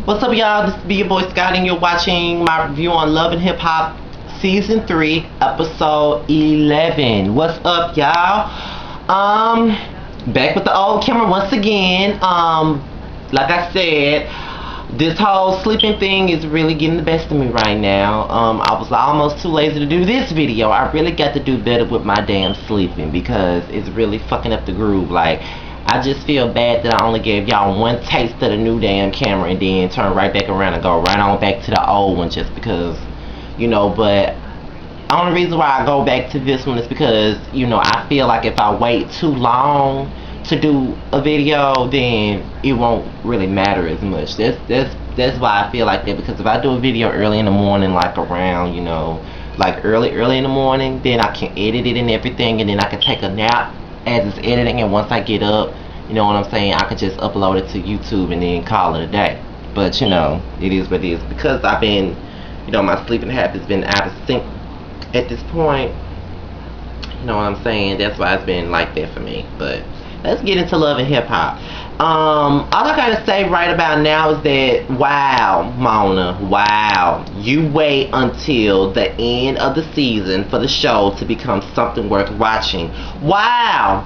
What's up, y'all? This is your boy Scotty, and you're watching my review on Love and Hip Hop Season 3, Episode 11. What's up, y'all? Back with the old camera once again. Like I said, this whole sleeping thing is really getting the best of me right now. I was almost too lazy to do this video. I really got to do better with my damn sleeping because it's really fucking up the groove. Like, I just feel bad that I only gave y'all one taste of the new damn camera and then turn right back around and go right on back to the old one just because, you know. But the only reason why I go back to this one is because, you know, I feel like if I wait too long to do a video, then it won't really matter as much. That's why I feel like that, because if I do a video early in the morning, like around, you know, like early in the morning, then I can edit it and everything, and then I can take a nap as it's editing, and once I get up, you know what I'm saying, I could just upload it to YouTube and then call it a day. But, you know, it is what it is. Because I've been, you know, my sleeping habits been out of sync at this point. You know what I'm saying? That's why it's been like that for me. But let's get into Love and Hip Hop. All I gotta say right about now is that, wow, Mona, wow, you wait until the end of the season for the show to become something worth watching. Wow,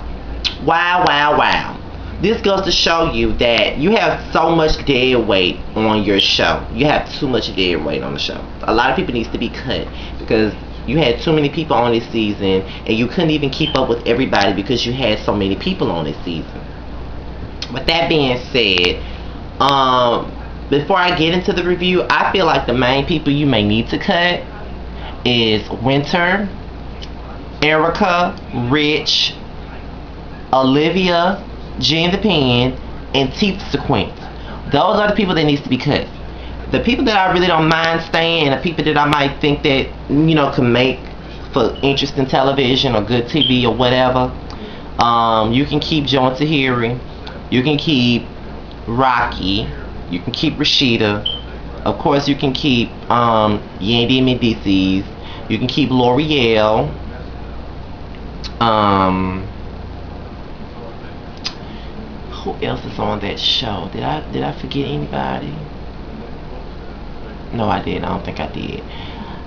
wow, wow, wow. This goes to show you that you have so much dead weight on your show. You have too much dead weight on the show. A lot of people needs to be cut because you had too many people on this season and you couldn't even keep up with everybody because you had so many people on this season. With that being said, before I get into the review, I feel like the main people you may need to cut is Winter, Erica, Rich, Olivia, Jen the Pen, and Teeth Sequence. Those are the people that needs to be cut. The people that I really don't mind staying, and the people that I might think that, you know, can make for interesting television or good TV or whatever, you can keep Joe and Tahiri. You can keep Rocky. You can keep Rashida. Of course, you can keep Yandy and Tiffany. You can keep L'Oreal. Who else is on that show? Did I forget anybody? No, I didn't. I don't think I did.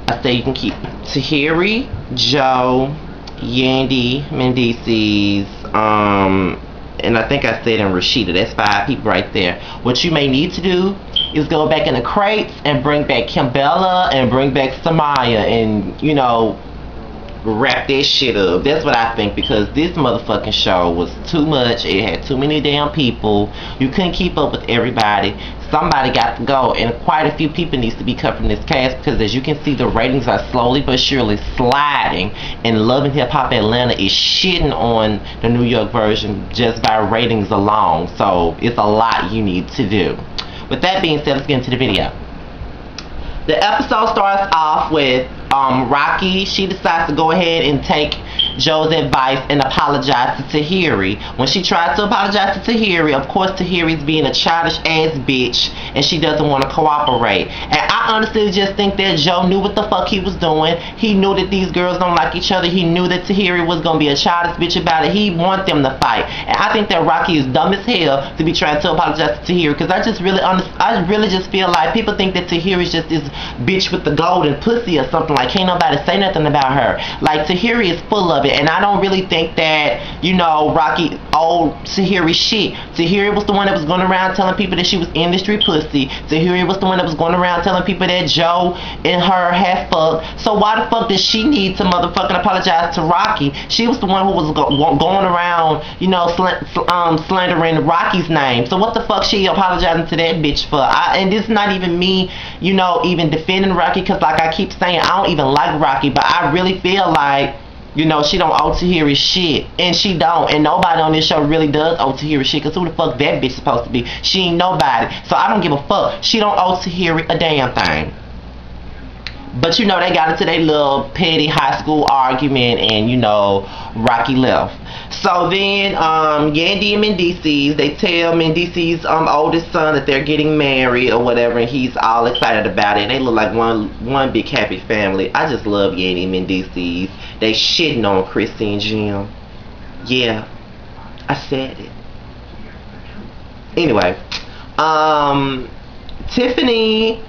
I say you can keep Tahiri, Joe, Yandy, Mendices, and I think I said in Rashida. That's 5 people right there. What you may need to do is go back in the crates and bring back Kimbella and bring back Samaya and, you know, wrap that shit up. That's what I think, because this motherfucking show was too much. It had too many damn people. You couldn't keep up with everybody. Somebody got to go, and quite a few people needs to be cut from this cast, because as you can see, the ratings are slowly but surely sliding, and Love and Hip Hop Atlanta is shitting on the New York version just by ratings alone. So it's a lot you need to do. With that being said, let's get into the video. The episode starts off with Rocky. She decides to go ahead and take Joe's advice and apologize to Tahiri. When she tries to apologize to Tahiri, of course Tahiri's being a childish ass bitch and she doesn't want to cooperate. And I honestly just think that Joe knew what the fuck he was doing. He knew that these girls don't like each other. He knew that Tahiri was going to be a childish bitch about it. He want them to fight. And I think that Rocky is dumb as hell to be trying to apologize to Tahiri, because I really just feel like people think that Tahiri's just this bitch with the golden pussy or something. Like, can't nobody say nothing about her. Like, Tahiri is full of it, and I don't really think that, you know, Rocky owed Tahiri shit. Tahiri was the one that was going around telling people that she was industry pussy. Tahiri was the one that was going around telling people that Joe and her had fucked. So why the fuck does she need to motherfucking apologize to Rocky? She was the one who was going around, you know, slandering Rocky's name. So what the fuck she apologizing to that bitch for? And this is not even me, you know, even defending Rocky, because like I keep saying, I don't even like Rocky, but I really feel like, you know, she don't owe Tahiri shit. And she don't. And nobody on this show really does owe Tahiri shit, because who the fuck that bitch supposed to be? She ain't nobody. So I don't give a fuck. She don't owe Tahiri a damn thing. But, you know, they got into their little petty high school argument, and, you know, Rocky left. So then, Yandy and Mendices, they tell Mendices' oldest son that they're getting married or whatever, and he's all excited about it. And they look like one big happy family. I just love Yandy and Mendices. They shitting on Chrissy and Jim. Yeah, I said it. Anyway, Tiffany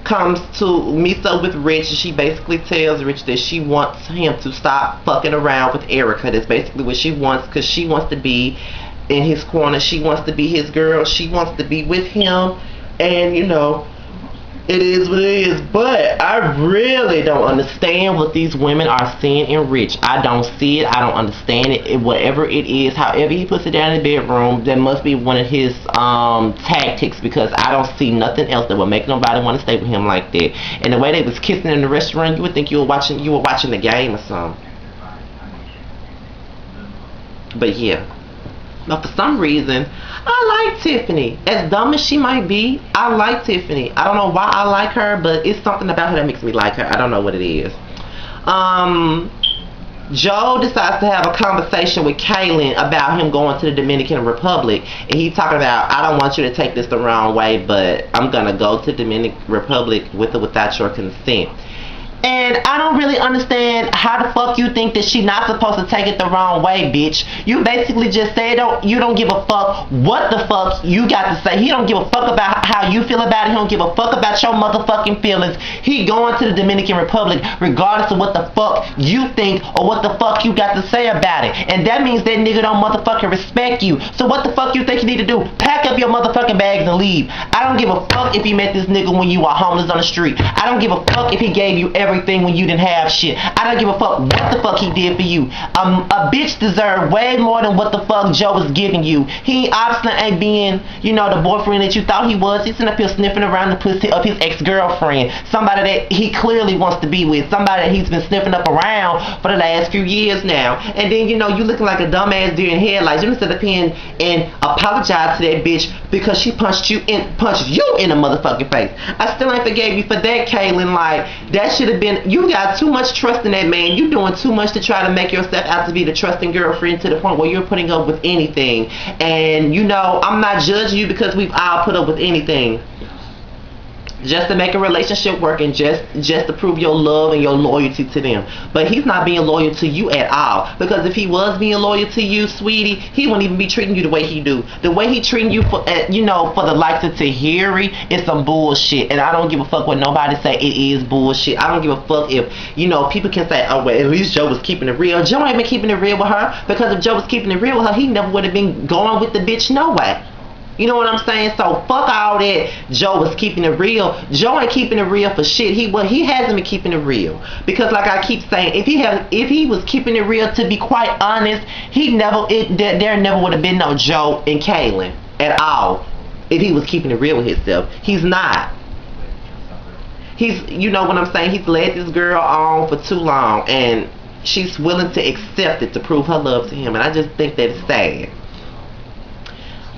meets up with Rich, and she basically tells Rich that she wants him to stop fucking around with Erica. That's basically what she wants, because she wants to be in his corner. She wants to be his girl. She wants to be with him. And you know, it is what it is. But I really don't understand what these women are seeing in Rich. I don't see it. I don't understand it. Whatever it is, however he puts it down in the bedroom, that must be one of his tactics, because I don't see nothing else that would make nobody want to stay with him like that. And the way they was kissing in the restaurant, you would think you were watching the game or something. But yeah. But for some reason, I like Tiffany. As dumb as she might be, I like Tiffany. I don't know why I like her, but it's something about her that makes me like her. I don't know what it is. Joe decides to have a conversation with Kailyn about him going to the Dominican Republic. And he's talking about, I don't want you to take this the wrong way, but I'm going to go to the Dominican Republic with or without your consent. And I don't really understand how the fuck you think that she not supposed to take it the wrong way, bitch. You basically just said you don't give a fuck what the fuck you got to say. He don't give a fuck about how you feel about it. He don't give a fuck about your motherfucking feelings. He going to the Dominican Republic regardless of what the fuck you think or what the fuck you got to say about it. And that means that nigga don't motherfucking respect you. So what the fuck you think you need to do? Pack up your motherfucking bags and leave. I don't give a fuck if you met this nigga when you were homeless on the street. I don't give a fuck if he gave you everything when you didn't have shit. I don't give a fuck what the fuck he did for you. A bitch deserved way more than what the fuck Joe was giving you. He obviously ain't being, you know, the boyfriend that you thought he was. He's sitting up here sniffing around the pussy of his ex-girlfriend. Somebody that he clearly wants to be with. Somebody that he's been sniffing up around for the last few years now. And then, you know, you looking like a dumbass deer in headlights. You instead of being and apologize to that bitch because she punched you in the motherfucking face. I still ain't forgave you for that, Kailyn. Like, that should have been, you got too much trust in that man. You doing too much to try to make yourself out to be the trusting girlfriend to the point where you're putting up with anything. And you know, I'm not judging you because we've all put up with anything just to make a relationship work and just to prove your love and your loyalty to them. But he's not being loyal to you at all, because if he was being loyal to you, sweetie, he wouldn't even be treating you the way he do. The way he treating you for, you know, for the likes of Tahiri is some bullshit. And I don't give a fuck what nobody say. It is bullshit. I don't give a fuck if, you know, people can say, oh well, at least Joe was keeping it real. Joe ain't been keeping it real with her, because if Joe was keeping it real with her, he never would have been going with the bitch no way. You know what I'm saying? So fuck all that Joe was keeping it real. Joe ain't keeping it real for shit. He hasn't been keeping it real. Because like I keep saying, if he was keeping it real, to be quite honest, there never would have been no Joe and Kailyn at all if he was keeping it real with himself. He's not. He's, you know what I'm saying, he's led this girl on for too long, and she's willing to accept it to prove her love to him, and I just think that's sad.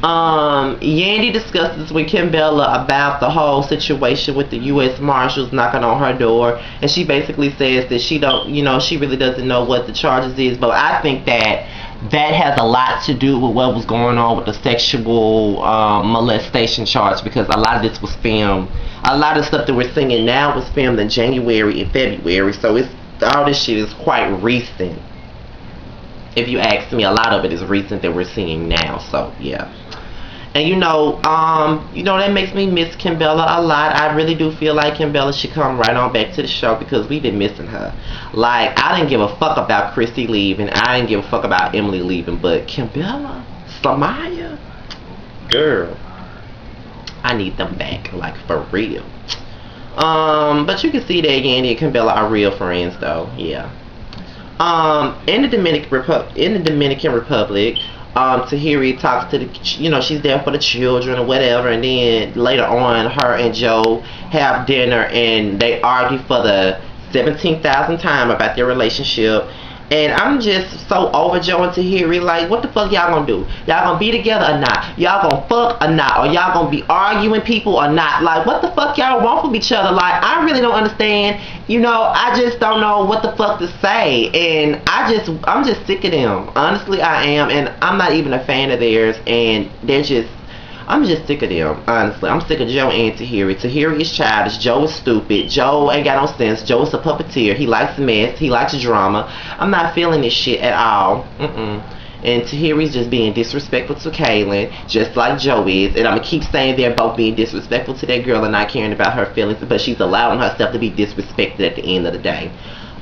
Yandy discusses with Kimbella about the whole situation with the U.S. Marshals knocking on her door, and she basically says that she don't, you know, she really doesn't know what the charges is, but I think that has a lot to do with what was going on with the sexual molestation charge, because a lot of this was filmed. A lot of stuff that we're seeing now was filmed in January and February, so all this shit is quite recent. If you ask me, a lot of it is recent that we're seeing now, so yeah. And you know that makes me miss Kimbella a lot. I really do feel like Kimbella should come right on back to the show, because we've been missing her. Like, I didn't give a fuck about Chrissy leaving, I didn't give a fuck about Emily leaving, but Kimbella, Samaya, girl, I need them back, like, for real. But you can see that Yandy and Kimbella are real friends, though. Yeah. In the Dominican Republic, Tahiri talks to the, you know, she's there for the children or whatever, and then later on, her and Joe have dinner, and they argue for the 17,000th time about their relationship. And I'm just so over Joe and Tahiri. Like, what the fuck y'all gonna do? Y'all gonna be together or not? Y'all gonna fuck or not? Or y'all gonna be arguing people or not? Like, what the fuck y'all want from each other? Like, I really don't understand. You know, I just don't know what the fuck to say. And I'm just sick of them. Honestly, I am. And I'm not even a fan of theirs. And I'm just sick of them, honestly. I'm sick of Joe and Tahiri. Tahiri is childish. Joe is stupid. Joe ain't got no sense. Joe is a puppeteer. He likes mess. He likes drama. I'm not feeling this shit at all. And Tahiri's just being disrespectful to Kailyn, just like Joe is. And I'm going to keep saying they're both being disrespectful to that girl and not caring about her feelings, but she's allowing herself to be disrespected at the end of the day.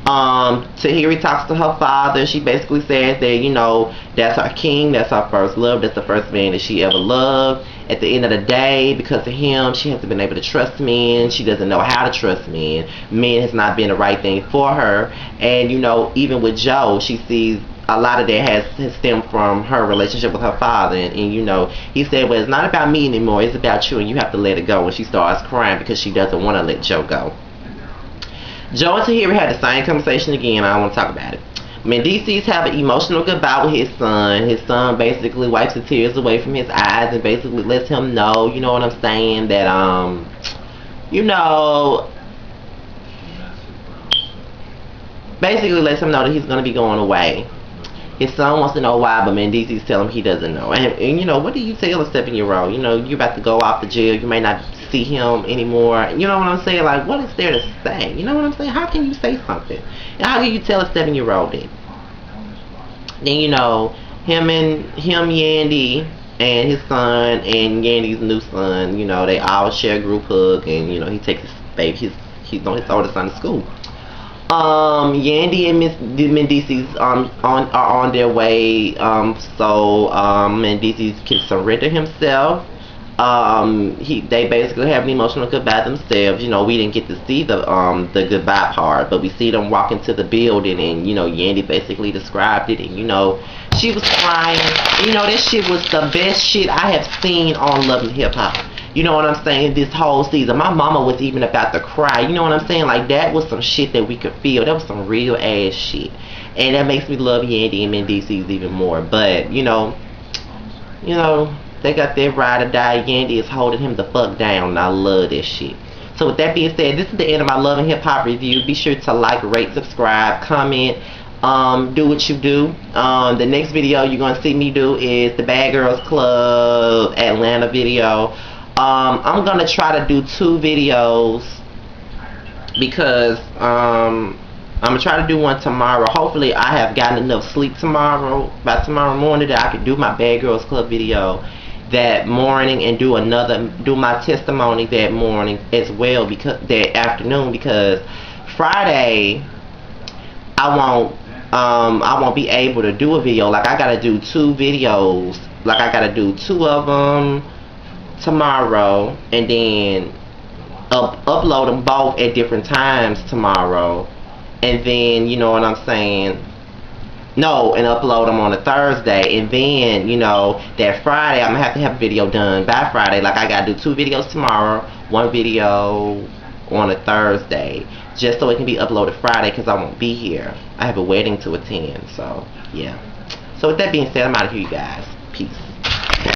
Tahiri talks to her father. She basically says that, you know, that's her king, that's her first love, that's the first man that she ever loved. At the end of the day, because of him, she hasn't been able to trust men. She doesn't know how to trust men. Men has not been the right thing for her. And, you know, even with Joe, she sees a lot of that has stemmed from her relationship with her father. And, you know, he said, well, it's not about me anymore, it's about you, and you have to let it go. And she starts crying because she doesn't want to let Joe go. Joe and Tahiri had the same conversation again. I don't want to talk about it. Mendices have an emotional goodbye with his son. His son basically wipes the tears away from his eyes and basically lets him know, you know what I'm saying, that, you know, basically lets him know that he's going to be going away. His son wants to know why, but Mendices tell him he doesn't know. And you know, what do you tell a 7-year-old? You know, you're about to go off to jail. You may not see him anymore. You know what I'm saying? Like, what is there to say? You know what I'm saying? How can you say something? And how can you tell a 7-year-old it? Then, you know, him, Yandy, and his son, and Yandy's new son, you know, they all share a group hug, and, you know, he takes his baby, his oldest son to school. Yandy and Mendices are on their way, so Mendices can surrender himself. They basically have an emotional goodbye themselves. You know, we didn't get to see the goodbye part, but we see them walk into the building, and you know, Yandy basically described it, and you know, she was crying. You know, that shit was the best shit I have seen on Love and Hip Hop. You know what I'm saying? This whole season, my mama was even about to cry. You know what I'm saying? Like, that was some shit that we could feel. That was some real ass shit, and that makes me love Yandy and Mendices even more. But you know, they got their ride or die. Yandy is holding him the fuck down, and I love this shit. So with that being said, this is the end of my Love and Hip Hop review. Be sure to like, rate, subscribe, comment, do what you do. The next video you're gonna see me do is the Bad Girls Club Atlanta video. I'm gonna try to do 2 videos because I'm gonna try to do one tomorrow. Hopefully I have gotten enough sleep tomorrow, by tomorrow morning, that I can do my Bad Girls Club video that morning and do my testimony that morning as well, because that afternoon, because Friday I won't be able to do a video. Like, I gotta do 2 videos. Like, I gotta do 2 of them tomorrow, and then upload them both at different times tomorrow, and then, you know what I'm saying, no, and upload them on a Thursday, and then, you know, that Friday I'm gonna have to have a video done by Friday. Like, I gotta do 2 videos tomorrow, 1 video on a Thursday, just so it can be uploaded Friday, because I won't be here. I have a wedding to attend. So yeah, so with that being said, I'm out of here, you guys.